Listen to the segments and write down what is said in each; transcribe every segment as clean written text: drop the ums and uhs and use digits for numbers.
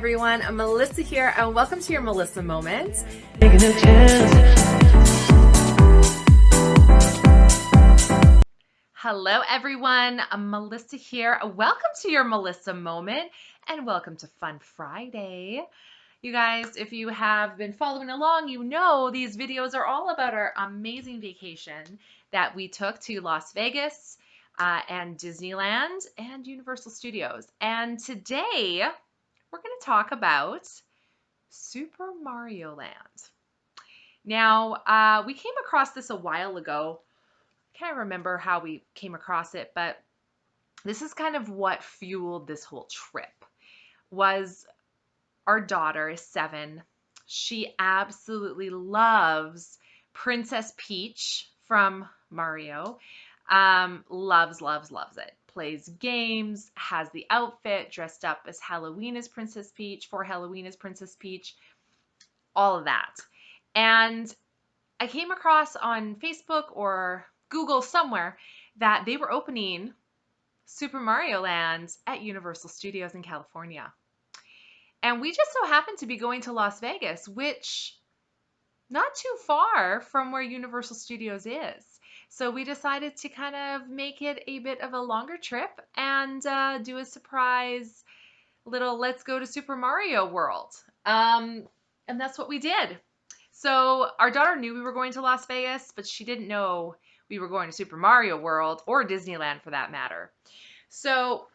everyone, I'm Melissa here and welcome to your Melissa Moment. Hello everyone, I'm Melissa here. Welcome to your Melissa Moment and welcome to Fun Friday. You guys, if you have been following along, you know these videos are all about our amazing vacation that we took to Las Vegas and Disneyland and Universal Studios. And today we're going to talk about Super Mario Land. Now, we came across this a while ago. Can't remember how we came across it, but this is kind of what fueled this whole trip. Was our daughter is 7. She absolutely loves Princess Peach from Mario. Loves it. Plays games, has the outfit, dressed up as Halloween as Princess Peach, for Halloween as Princess Peach, all of that. And I came across on Facebook or Google somewhere that they were opening Super Mario Land at Universal Studios in California. And we just so happened to be going to Las Vegas, which not too far from where Universal Studios is. So we decided to kind of make it a bit of a longer trip and do a surprise little let's go to Super Mario World. And that's what we did. So our daughter knew we were going to Las Vegas, but she didn't know we were going to Super Mario World or Disneyland for that matter. So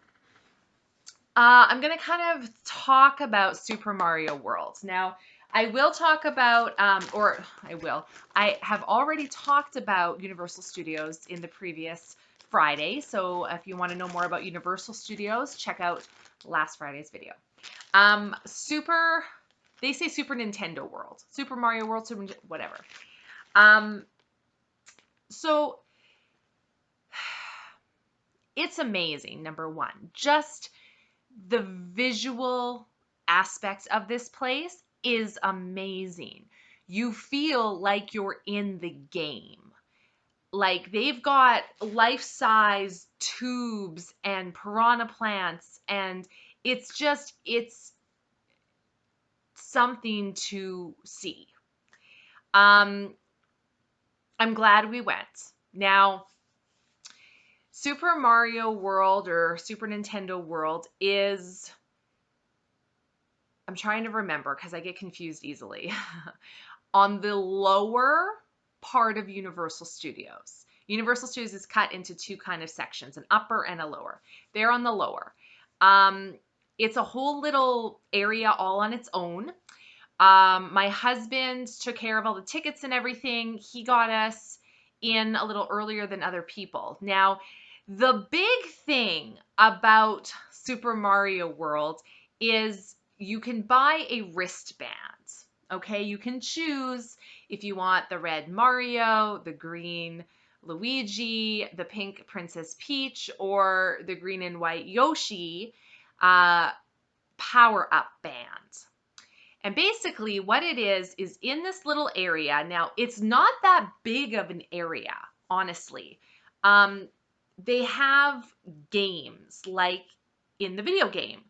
I'm going to kind of talk about Super Mario World. Now, I will talk about, I have already talked about Universal Studios in the previous Friday. So if you want to know more about Universal Studios, check out last Friday's video. They say Super Nintendo World, Super Mario World, whatever. So it's amazing, number one. Just the visual aspect of this place is amazing. You feel like you're in the game. Like they've got life-size tubes and piranha plants, and it's something to see. I'm glad we went. Now, Super Mario World or Super Nintendo World is, I'm trying to remember because I get confused easily, on the lower part of Universal Studios. Universal Studios is cut into two kind of sections, an upper and a lower. They're on the lower. It's a whole little area all on its own. My husband took care of all the tickets and everything. He got us in a little earlier than other people. Now, the big thing about Super Mario World is you can buy a wristband. Okay, you can choose if you want the red Mario, the green Luigi, the pink Princess Peach, or the green and white Yoshi power-up band. And basically what it is in this little area. Now, it's not that big of an area, honestly. They have games like in the video game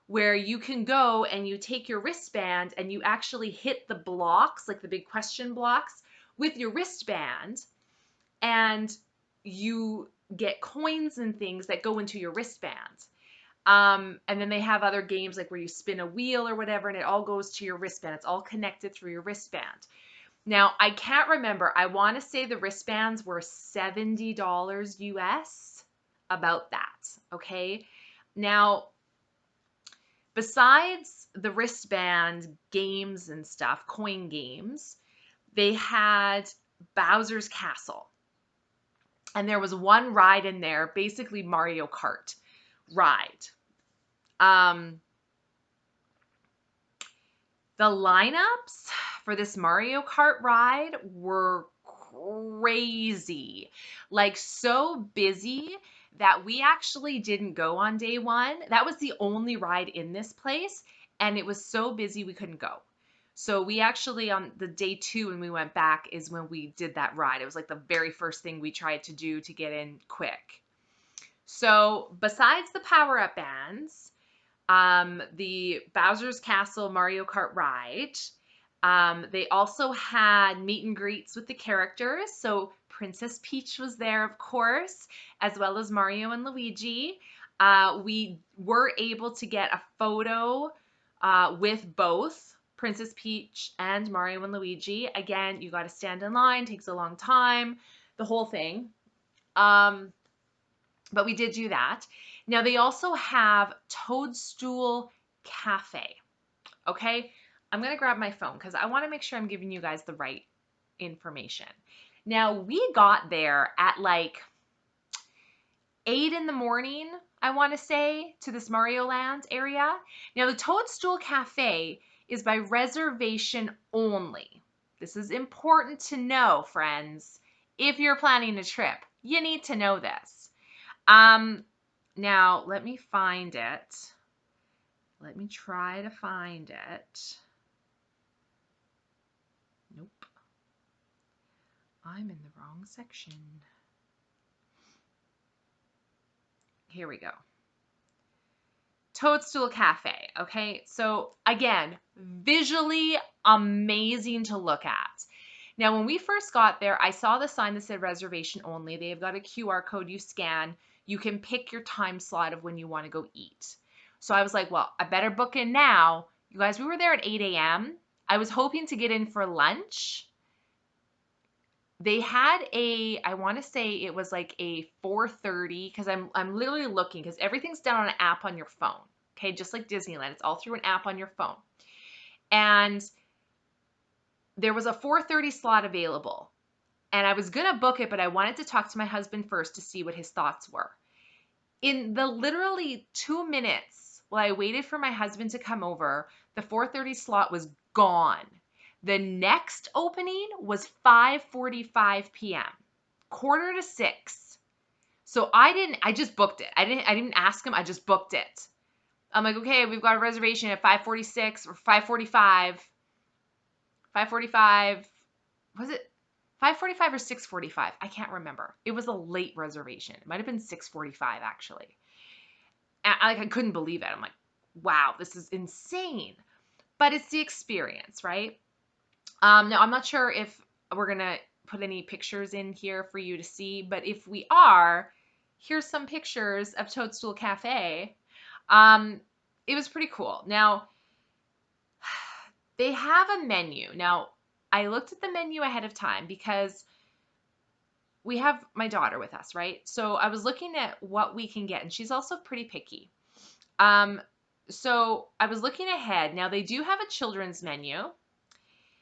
where you can go and you take your wristband and you actually hit the blocks, like the big question blocks, with your wristband, and you get coins and things that go into your wristband. And then they have other games like where you spin a wheel or whatever, and it all goes to your wristband. It's all connected through your wristband. Now, I can't remember. I want to say the wristbands were $70 US, about that, okay? Now, besides the wristband games and stuff, coin games, they had Bowser's Castle. And there was one ride in there, basically Mario Kart ride. The lineups for this Mario Kart ride were crazy, like so busy that we actually didn't go on day one. That was the only ride in this place, and it was so busy we couldn't go. So we actually, on the day 2 when we went back, is when we did that ride. It was like the very first thing we tried to do to get in quick. So besides the power-up bands, the Bowser's Castle Mario Kart ride. They also had meet and greets with the characters. So Princess Peach was there, of course, as well as Mario and Luigi. We were able to get a photo with both Princess Peach and Mario and Luigi. Again, you got to stand in line, takes a long time, the whole thing. But we did do that. Now, they also have Toadstool Cafe. Okay, I'm going to grab my phone because I want to make sure I'm giving you guys the right information. Now, we got there at like 8 in the morning, I want to say, to this Mario Land area. Now, the Toadstool Cafe is by reservation only. This is important to know, friends. If you're planning a trip, you need to know this. Now, let me find it. Let me try to find it. Nope. I'm in the wrong section. Here we go. Toadstool Cafe, okay? So again, visually amazing to look at. Now, when we first got there, I saw the sign that said reservation only. They've got a QR code you scan. You can pick your time slot of when you want to go eat. So I was like, well, I better book in now. You guys, we were there at 8 a.m. I was hoping to get in for lunch. They had I want to say it was like a 4:30, because I'm literally looking, because everything's done on an app on your phone. Okay, just like Disneyland. It's all through an app on your phone. And there was a 4:30 slot available. And I was going to book it, but I wanted to talk to my husband first to see what his thoughts were. In the literally 2 minutes while I waited for my husband to come over, the 4:30 slot was gone. The next opening was 5:45 p.m., 5:45. So I just booked it. I didn't ask him. I just booked it. I'm like, okay, we've got a reservation at 5:46 or 5:45. 5:45. Was it 5:45 or 6:45? I can't remember. It was a late reservation. It might have been 6:45 actually. And I couldn't believe it. I'm like, wow, this is insane. But it's the experience, right? Now, I'm not sure if we're going to put any pictures in here for you to see, but if we are, here's some pictures of Toadstool Cafe. It was pretty cool. Now, they have a menu. Now, I looked at the menu ahead of time because we have my daughter with us, right? So I was looking at what we can get, and she's also pretty picky. So I was looking ahead. Now, they do have a children's menu.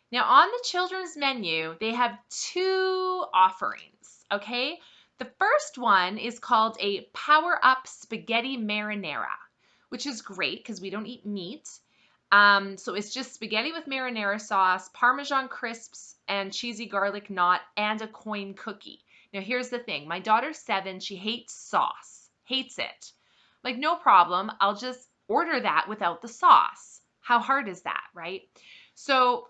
Now, on the children's menu, they have 2 offerings, okay? The first one is called a Power Up Spaghetti Marinara, which is great because we don't eat meat. So it's just spaghetti with marinara sauce, Parmesan crisps, and cheesy garlic knot, and a coin cookie. Now, here's the thing. My daughter's 7. She hates sauce. Hates it. Like, no problem. I'll just order that without the sauce. How hard is that, right? So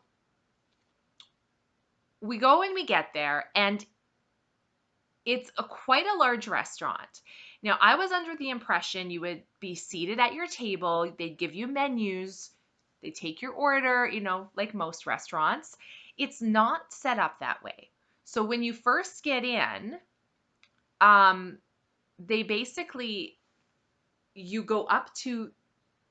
we go and we get there, and it's quite a large restaurant. Now, I was under the impression you would be seated at your table. They'd give you menus. They take your order, like most restaurants. It's not set up that way. So when you first get in, they basically, you go up to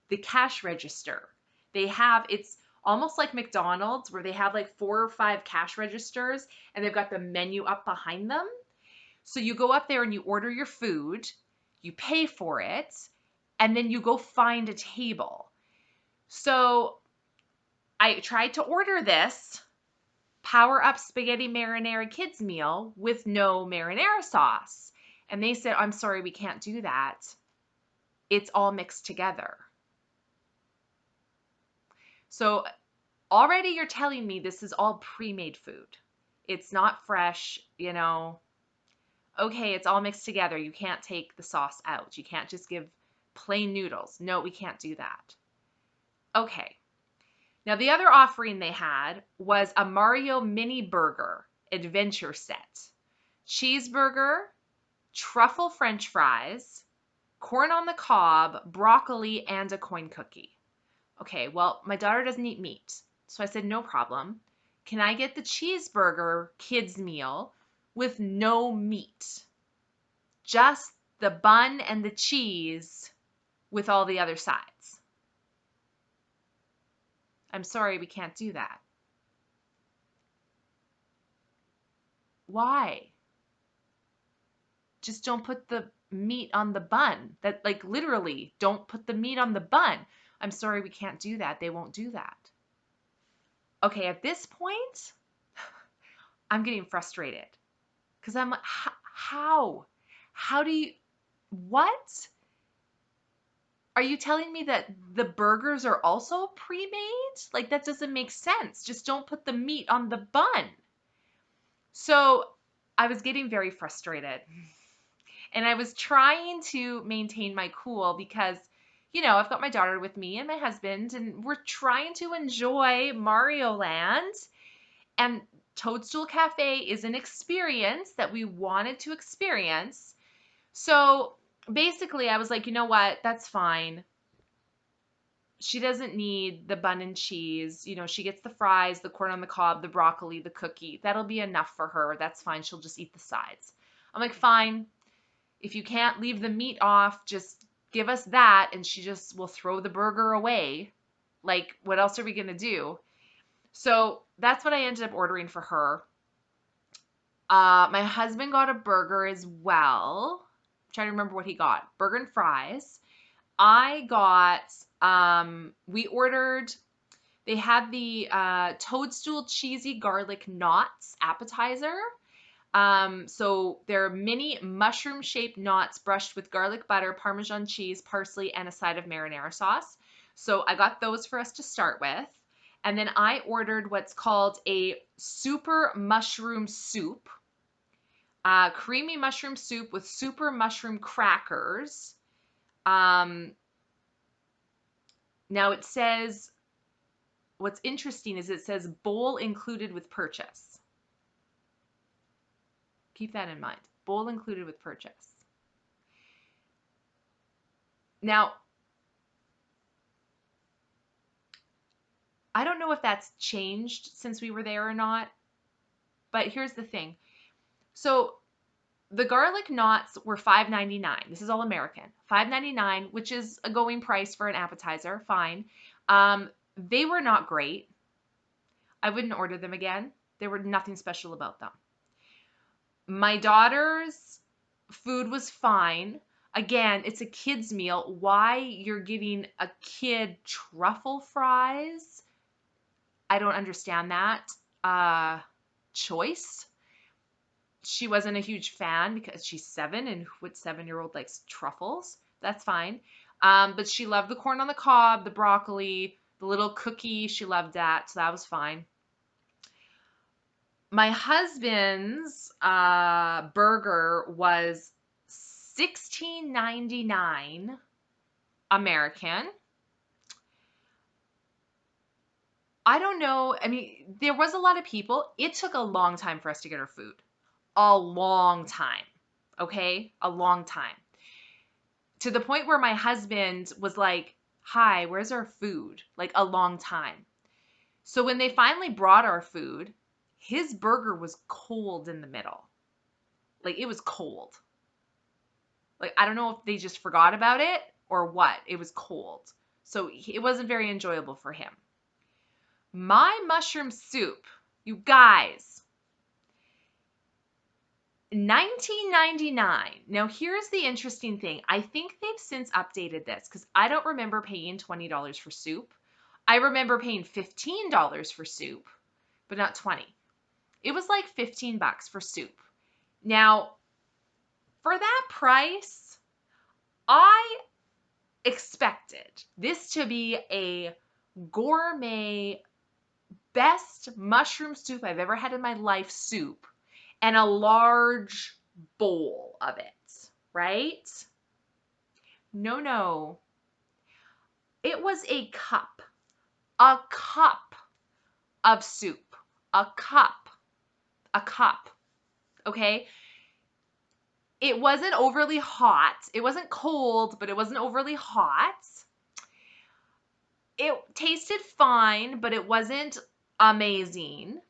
the cash register. It's almost like McDonald's, where they have like 4 or 5 cash registers and they've got the menu up behind them. So you go up there and you order your food, you pay for it, and then you go find a table. So I tried to order this Power Up Spaghetti Marinara Kids meal with no marinara sauce. And they said, I'm sorry, we can't do that. It's all mixed together. So already you're telling me this is all pre-made food. It's not fresh, Okay, it's all mixed together. You can't take the sauce out. You can't just give plain noodles. No, we can't do that. Okay. Now, the other offering they had was a Mario mini burger adventure set. Cheeseburger, truffle french fries, corn on the cob, broccoli, and a coin cookie. Okay, well, my daughter doesn't eat meat. So I said, no problem. Can I get the cheeseburger kids meal with no meat? Just the bun and the cheese with all the other sides. I'm sorry, we can't do that. Why? Just don't put the meat on the bun. That, like, literally, don't put the meat on the bun. I'm sorry, we can't do that. They won't do that. Okay, at this point, I'm getting frustrated because I'm like, how? How do you, what? Are you telling me that the burgers are also pre-made? Like, that doesn't make sense. Just don't put the meat on the bun. So I was getting very frustrated. And I was trying to maintain my cool because, I've got my daughter with me and my husband, and we're trying to enjoy Mario Land. And Toadstool Cafe is an experience that we wanted to experience. So basically, I was like, you know what? That's fine. She doesn't need the bun and cheese. She gets the fries, the corn on the cob, the broccoli, the cookie. That'll be enough for her. That's fine. She'll just eat the sides. I'm like, fine. If you can't leave the meat off, just give us that, and she just will throw the burger away. Like, what else are we going to do? So that's what I ended up ordering for her. My husband got a burger as well. I'm trying to remember what he got. Burger and fries. I got, we ordered, they had the toadstool cheesy garlic knots appetizer. So they're mini mushroom shaped knots brushed with garlic butter, Parmesan cheese, parsley, and a side of marinara sauce. So I got those for us to start with. And then I ordered what's called a super mushroom soup, creamy mushroom soup with super mushroom crackers. Now it says, what's interesting is it says bowl included with purchase. Keep that in mind. Bowl included with purchase. Now, I don't know if that's changed since we were there or not, but here's the thing. So the garlic knots were $5.99. This is all American. $5.99, which is a going price for an appetizer. Fine. They were not great. I wouldn't order them again. There were nothing special about them. My daughter's food was fine. Again, it's a kid's meal. Why you're giving a kid truffle fries? I don't understand that choice. She wasn't a huge fan because she's 7, and what 7-year-old likes truffles? That's fine. But she loved the corn on the cob, the broccoli, the little cookie. She loved that, so that was fine. My husband's burger was $16.99 American. I don't know. I mean, there was a lot of people. It took a long time for us to get our food. A long time. Okay? A long time. To the point where my husband was like, hi, where's our food? Like, a long time. So when they finally brought our food, his burger was cold in the middle. Like, it was cold. Like, I don't know if they just forgot about it or what. It was cold. So it wasn't very enjoyable for him. My mushroom soup, you guys, $19.99. Now, here's the interesting thing. I think they've since updated this because I don't remember paying $20 for soup. I remember paying $15 for soup, but not 20. It was like $15 for soup. Now, for that price, I expected this to be a gourmet, best mushroom soup I've ever had in my life soup, and a large bowl of it, right? No. It was a cup of soup, a cup, okay? It wasn't overly hot. It wasn't cold, but it wasn't overly hot. It tasted fine, but it wasn't amazing.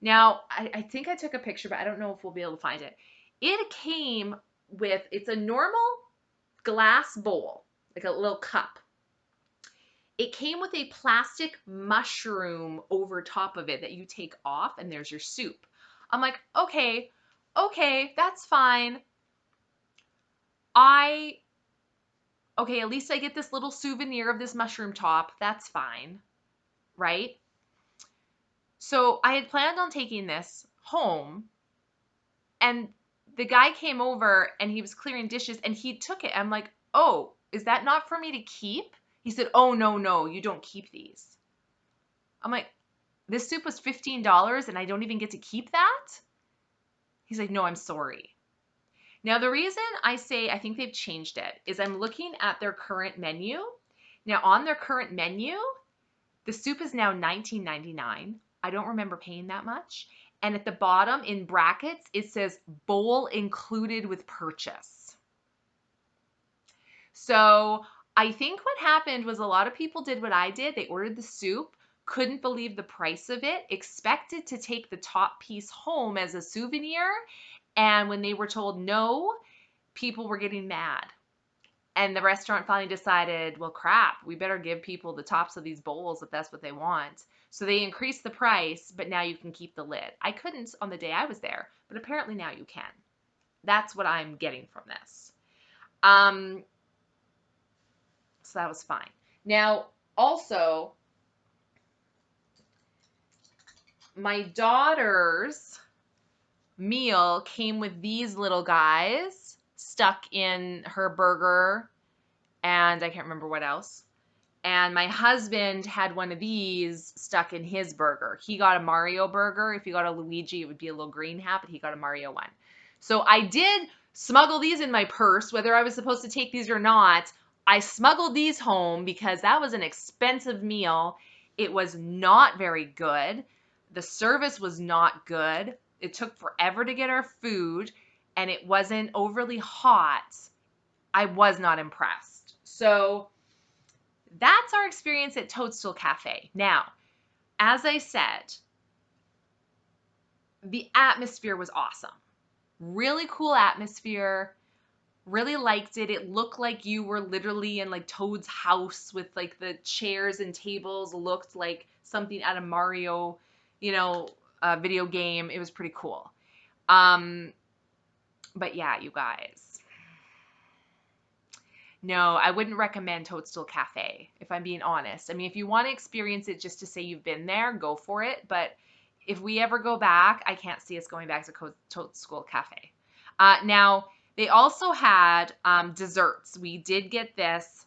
Now, I think I took a picture, but I don't know if we'll be able to find it. It came with, it's a normal glass bowl, like a little cup. It came with a plastic mushroom over top of it that you take off, and there's your soup. I'm like, okay, that's fine. Okay, at least I get this little souvenir of this mushroom top. That's fine, right? So I had planned on taking this home, and the guy came over and he was clearing dishes and he took it. I'm like, oh, is that not for me to keep? He said, oh, no, you don't keep these. I'm like, this soup was $15 and I don't even get to keep that? He's like, no, I'm sorry. Now, the reason I say I think they've changed it is I'm looking at their current menu. Now, on their current menu, the soup is now $19.99. I don't remember paying that much. And at the bottom in brackets, it says bowl included with purchase. So I think what happened was a lot of people did what I did. They ordered the soup, couldn't believe the price of it, expected to take the top piece home as a souvenir. And when they were told no, people were getting mad. And the restaurant finally decided, well, crap, we better give people the tops of these bowls if that's what they want. So they increased the price, but now you can keep the lid. I couldn't on the day I was there, but apparently now you can. That's what I'm getting from this. So that was fine. Now, also, my daughter's meal came with these little guys stuck in her burger, and I can't remember what else. And my husband had one of these stuck in his burger. He got a Mario burger. If you got a Luigi, it would be a little green hat, but he got a Mario one. So I did smuggle these in my purse, whether I was supposed to take these or not. I smuggled these home because that was an expensive meal. It was not very good. The service was not good. It took forever to get our food, and it wasn't overly hot. I was not impressed. So that's our experience at Toadstool Cafe. Now, as I said, the atmosphere was awesome. Really cool atmosphere. Really liked it. It looked like you were literally in like Toad's house with like the chairs and tables looked like something out of Mario, video game. It was pretty cool. But yeah, you guys. No, I wouldn't recommend Toadstool Cafe, if I'm being honest. I mean, if you want to experience it just to say you've been there, go for it. But if we ever go back, I can't see us going back to Toadstool Cafe. Now, they also had desserts. We did get this.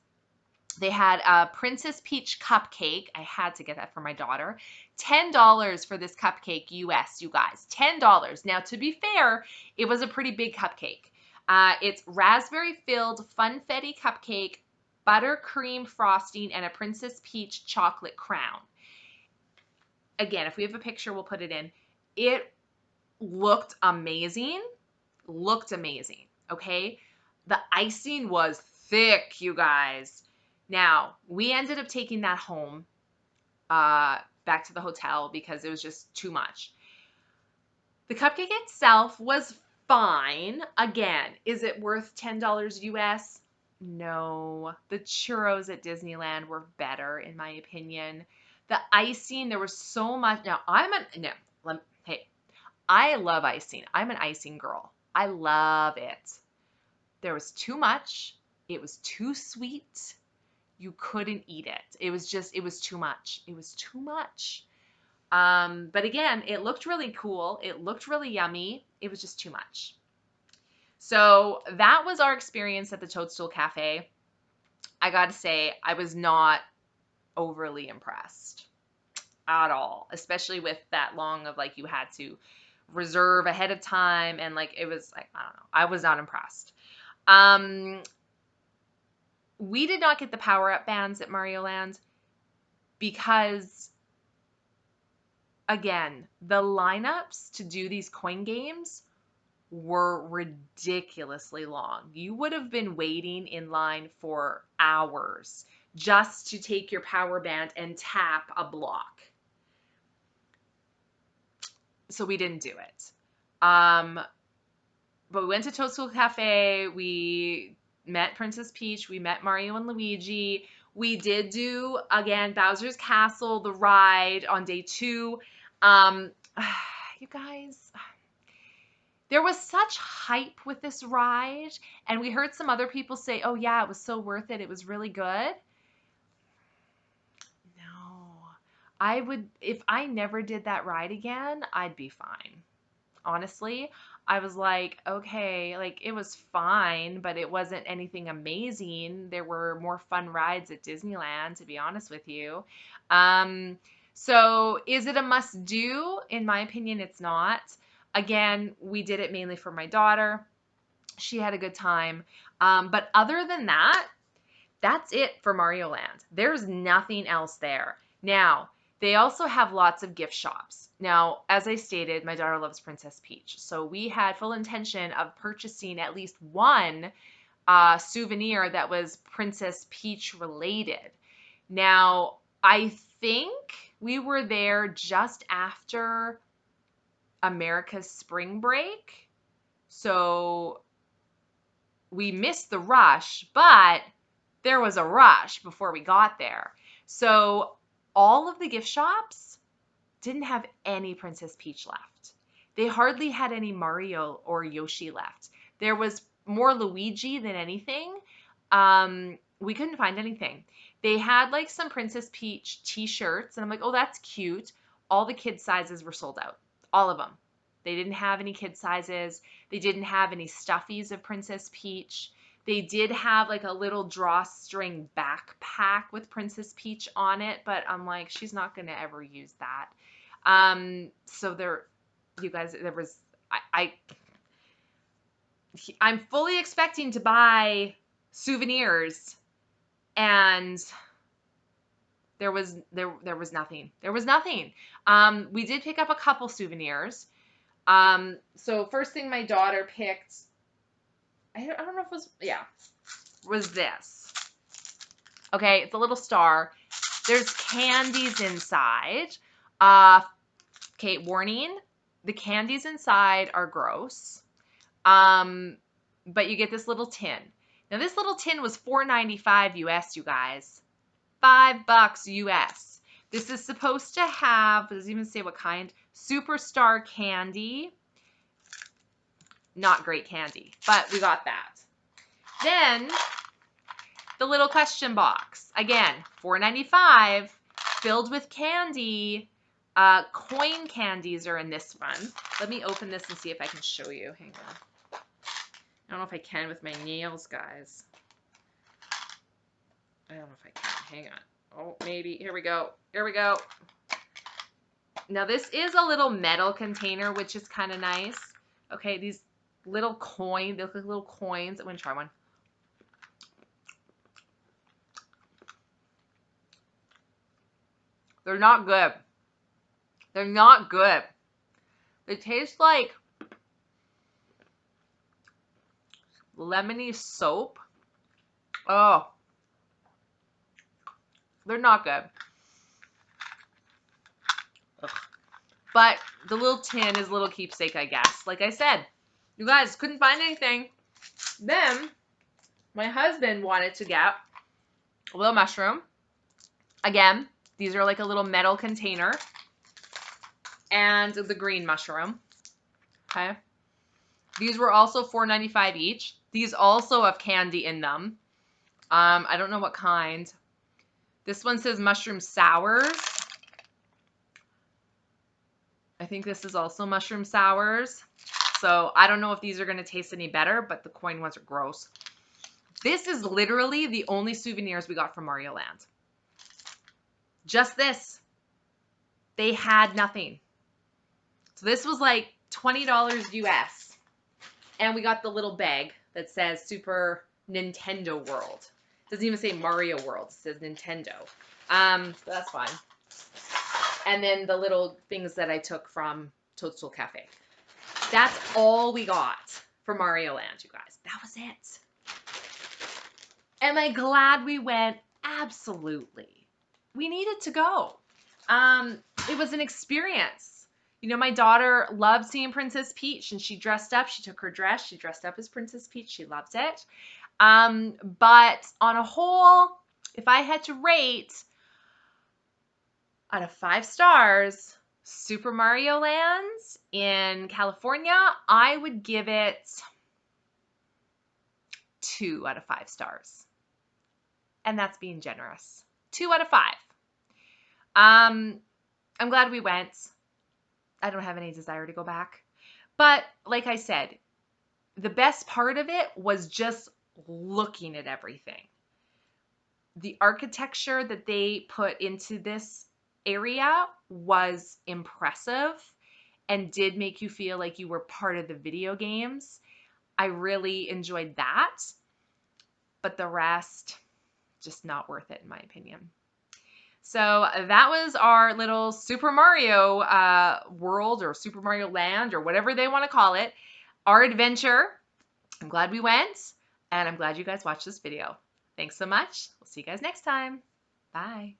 They had a Princess Peach cupcake. I had to get that for my daughter. $10 for this cupcake US, you guys. $10. Now, to be fair, it was a pretty big cupcake. It's raspberry-filled funfetti cupcake, buttercream frosting, and a Princess Peach chocolate crown. Again, if we have a picture, we'll put it in. It looked amazing. Okay? The icing was thick, you guys. Now, we ended up taking that home back to the hotel because it was just too much. The cupcake itself was fine. Again, is it worth $10 US? No. The churros at Disneyland were better, in my opinion. The icing, there was so much. Now, hey, I love icing. I'm an icing girl. I love it. There was too much. It was too sweet. You couldn't eat it. It was too much. It was too much. But again, it looked really cool. It looked really yummy. It was just too much. So that was our experience at the Toadstool Cafe. I got to say, I was not overly impressed at all, especially with that long of like you had to reserve ahead of time. And like, it was like, I don't know. I was not impressed. We did not get the power-up bands at Mario Land because, again, the lineups to do these coin games were ridiculously long. You would have been waiting in line for hours just to take your power band and tap a block. So we didn't do it. But we went to Toadstool Cafe. We met Princess Peach. We met Mario and Luigi. We did do, again, Bowser's Castle, the ride on day 2. You guys, there was such hype with this ride, and we heard some other people say, oh yeah, it was so worth it. It was really good. No, if I never did that ride again, I'd be fine. Honestly, I was like, okay, like it was fine, but it wasn't anything amazing. There were more fun rides at Disneyland, to be honest with you. So is it a must do? In my opinion, it's not. Again, we did it mainly for my daughter. She had a good time. But other than that, that's it for Mario Land. There's nothing else there. Now, they also have lots of gift shops. Now, as I stated, my daughter loves Princess Peach. So we had full intention of purchasing at least one souvenir that was Princess Peach related. Now, I think we were there just after America's spring break. So we missed the rush, but there was a rush before we got there. So all of the gift shops didn't have any Princess Peach left. They hardly had any Mario or Yoshi left. There was more Luigi than anything. We couldn't find anything. They had like some Princess Peach t-shirts, and I'm like, oh, that's cute. All the kid sizes were sold out. All of them. They didn't have any kid sizes. They didn't have any stuffies of Princess Peach. They did have like a little drawstring backpack with Princess Peach on it, but I'm like, she's not going to ever use that. So there, you guys, there was, I'm fully expecting to buy souvenirs, and there was nothing. There was nothing. We did pick up a couple souvenirs. So first thing my daughter picked, I don't know if it was, yeah, was this. Okay, it's a little star. There's candies inside. Okay, warning, the candies inside are gross. But you get this little tin. Now this little tin was $4.95 US, you guys. $5 US. This is supposed to have, it doesn't even say what kind, Superstar candy. Not great candy, but we got that. Then the little question box. Again, $4.95, filled with candy. Coin candies are in this one. Let me open this and see if I can show you. Hang on. I don't know if I can with my nails, guys. I don't know if I can. Hang on. Oh, maybe. Here we go. Here we go. Now, this is a little metal container, which is kind of nice. Okay, these little coins. They look like little coins. I'm going to try one. They're not good. They're not good. They taste like lemony soap. Oh. They're not good. Ugh. But the little tin is a little keepsake, I guess. Like I said, you guys couldn't find anything. Then my husband wanted to get a little mushroom. Again, these are like a little metal container. And the green mushroom. Okay. These were also $4.95 each. These also have candy in them. I don't know what kind. This one says mushroom sours. I think this is also mushroom sours. So I don't know if these are going to taste any better, but the coin ones are gross. This is literally the only souvenirs we got from Mario Land. Just this. They had nothing. So this was like $20 US. And we got the little bag that says Super Nintendo World. It doesn't even say Mario World. It says Nintendo. So that's fine. And then the little things that I took from Toadstool Cafe. That's all we got for Mario Land, you guys. That was it. Am I glad we went? Absolutely. We needed to go. It was an experience. You know, my daughter loved seeing Princess Peach, and she dressed up. She took her dress. She dressed up as Princess Peach. She loves it. But on a whole, if I had to rate out of 5 stars, Super Mario Land in California, I would give it 2 out of 5 stars. And that's being generous. 2 out of 5. I'm glad we went. I don't have any desire to go back. But like I said, the best part of it was just looking at everything. The architecture that they put into this area was impressive and did make you feel like you were part of the video games. I really enjoyed that. But the rest, just not worth it in my opinion. So that was our little Super Mario world, or Super Mario Land, or whatever they want to call it. Our adventure. I'm glad we went, and I'm glad you guys watched this video. Thanks so much. We'll see you guys next time. Bye.